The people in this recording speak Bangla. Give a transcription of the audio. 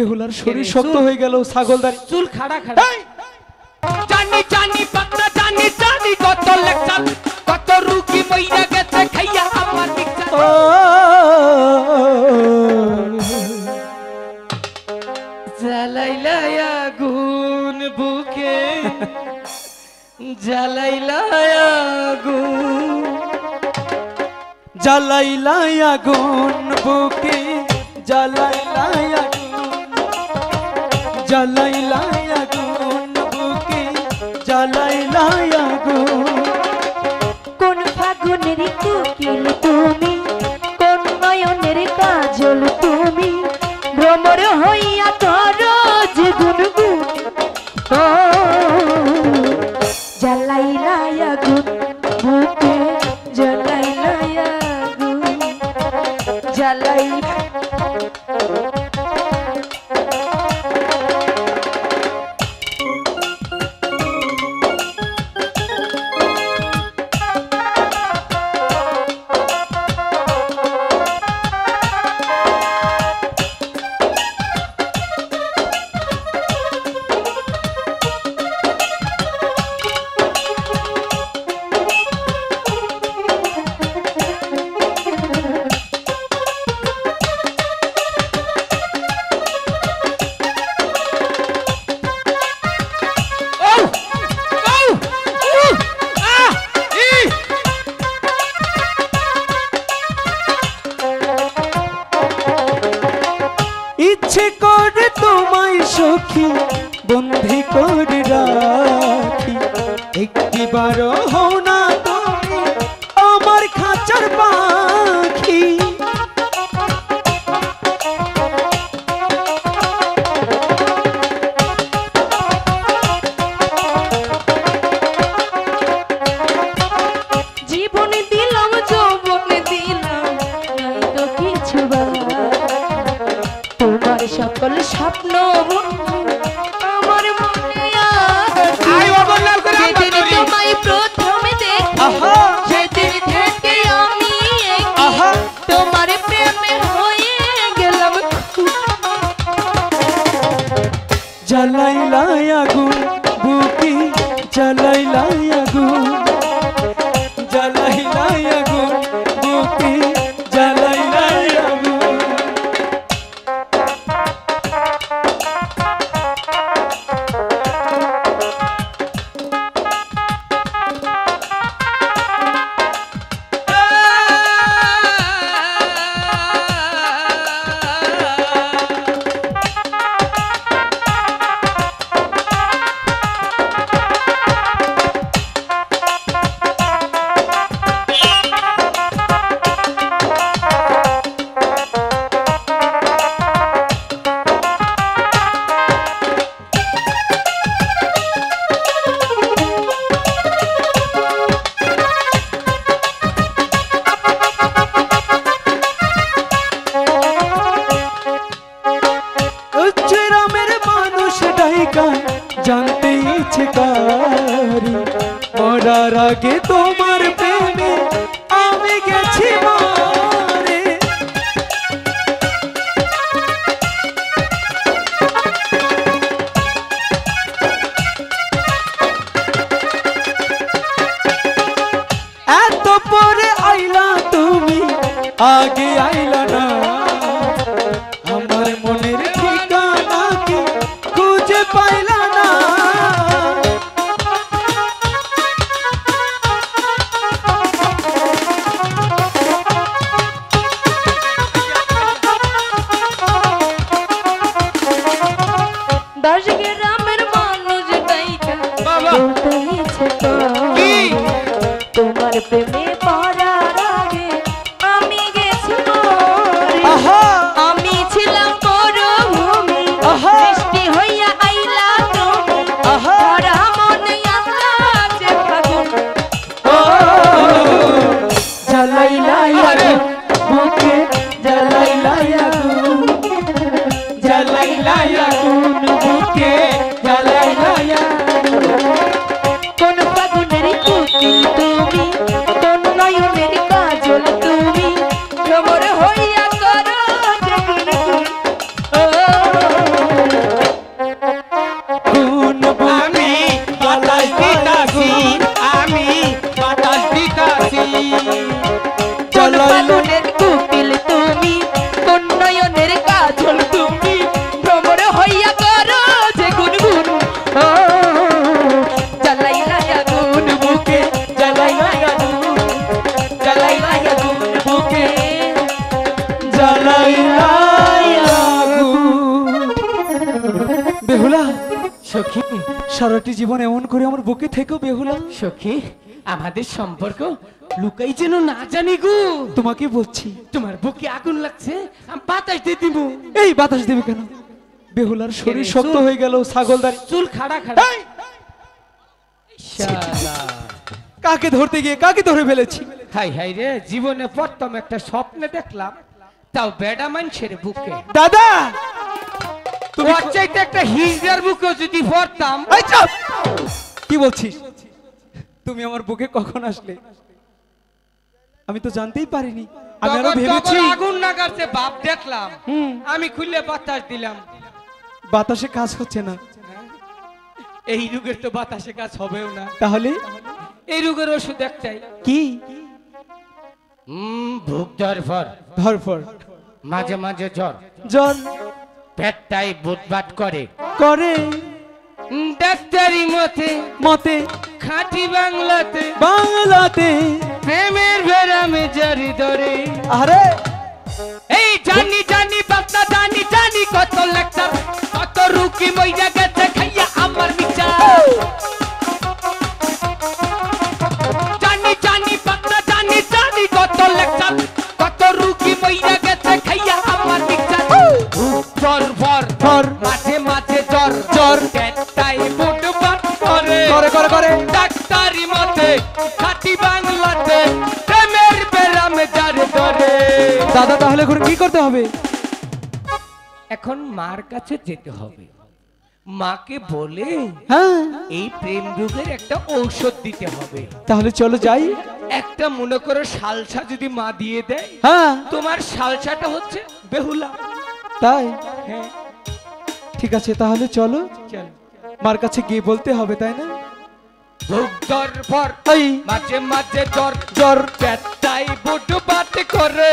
বেহুলার শরীর শক্ত হয়ে গেল ছাগলদারি চুল খাড়া খাড়া জানি জানি পাতলা জানি জানি কত লেকচার কত রুগী মইরা গেছে খাইয়া আমার মিক্সার জ্বালাইলা আগুন বুকে জ্বালাইলা আগুন জ্বালাইলা আগুন বুকে জ্বালাইলা আগুন জ্বালাইলা আগুন বুকে জ্বালাইলা আগুন কোন ফাগুনের কোকিল তুমি কোন নয়নের কাজল তুমি ভ্রমর হইয়া তোর যে গুনগুন ও জ্বালাইলা আগুন বুকে জ্বালাইলা আগুন জ্বালাইলা ইচ্ছে করে তোমায় সখী বন্ধি করে রাখি একটিবারও হও না তুমি আমার খাঁচার পাখি জীবন দিলাম যৌবন দিলাম নাই তো কিছু তোমার সকল স্বপ্ন আমার মনে যেদিন তোমায় প্রথম দেখি সেদিন থেকে আমি তোমার প্রেমে হয়ে গেলাম জ্বালাইলা আগুন বুকে জ্বালাইলা আগুন জ্বালাইলা আগুন বুকে জ্বালাইলা আগুন জানতে ইচ্ছে কারি মরার আগে তোমার প্রেমে আমি গেছি মরে এত পরে আইলা তুমি আগে আইলা না আমার মনের ঠিকানা কি খুঁজে পাইলা না দশ গ্রামের মানুষ ডাইকা তোমার প্রেমে পড়ার আগে আমি গেছি আমি ছিলাম মরুভূমি বৃষ্টি হইয়া আইলা তুমি ভরা মনে আকাশে ফাগুন জ্বালাইলা আগুন বুকে জ্বালাইলা আগুন জ্বালাইলা আগুন বুকে জ্বালাইলা কোন ফাগুনের কোকিল তুমি কোন নয়নের কাজল তুমি ভ্রমর হইয়া করো যে গুনগুন ও জ্বালাইলাই আগুন। বেহুলা, সখী সারাটি জীবন এমন করে আমার বুকে থেকো বেহুলা। সখী আমাদের সম্পর্ক লুকাই যেন না জানি গো। তোমাকে বলছি, তোমার বুকে আগুন লাগছে, আমি বাতাস দিয়ে দিব। এই বাতাস দেবে কেন? বেহুলার শরীর শক্ত হয়ে গেল, ছাগলদারি চুল খাড়া খাড়া। শালা, কাকে ধরতে গিয়ে কাকে ধরে ফেলেছি। হাই হাই রে, জীবনে প্রথম একটা স্বপ্নে দেখলাম, তাও বেডা মানুষের বুকে। দাদা, তুমি ওর চাইতে একটা হিজড়ার বুকে যদি পড়তাম। এই চুপ! কি বলছিস? তুমি আমার বুকে কখন আসলে? আমি তো জানতেই পারিনি। আমি আরো তখন তো ভেবেছি আবার আগুন লাগাচ্ছে বাপ দেখলাম। আমি খুললে বাতাস দিলাম। বাতাসে কাজ হচ্ছে না। এই রোগের তো বাতাসে কাজ হবেও না। তাহলে এই রোগের ওষুধ একটাই, কি? ভুক ধরফর, ধরফর, মাঝে মাঝে জ্বর, জ্বর পেটটাই বুটবাট করে। করে ডাক্তারি মতে মতে খাঁটি বাংলাতে বাংলাতে প্রেমের ভেড়ামে জারি ধরে। আরে এই জানি জানি বাচ্চা জানি জানি কত লেকচার, কত রুকি মইরা গেছে খাইয়া আমার মিচার। জানি জানি বাচ্চা জানি জানি কত লেকচার, কত রুকি মইরা গেছে খাইয়া আমার মিচার। জ্বর ভর ধর মাঝে মাঝে জ্বর জ্বর পেটটাই বুটবাট করে। করে করে করে ডাক্তারি মতে খাঁটি বাংলাতে প্রেমের বেড়ামে জারি ধরে। দাদা, তাহলে এখন কি করতে হবে? এখন মার কাছে যেতে হবে, মাকে বলে হ্যাঁ, এই প্রেম রোগের একটা ঔষধ দিতে হবে। তাহলে চলো যাই। একটা মনে করো সালসা যদি মা দিয়ে দেয়, হ্যাঁ, তোমার সালসাটা হচ্ছে বেহুলা। তাই হ্যাঁ ঠিক আছে, তাহলে চলো। চল। মার কাছে গিয়ে বলতে হবে, তাই না? ভুক জ্বর ভর এই মাঝে মাঝে জ্বর, জ্বর পেটটাই বুট বাট করে।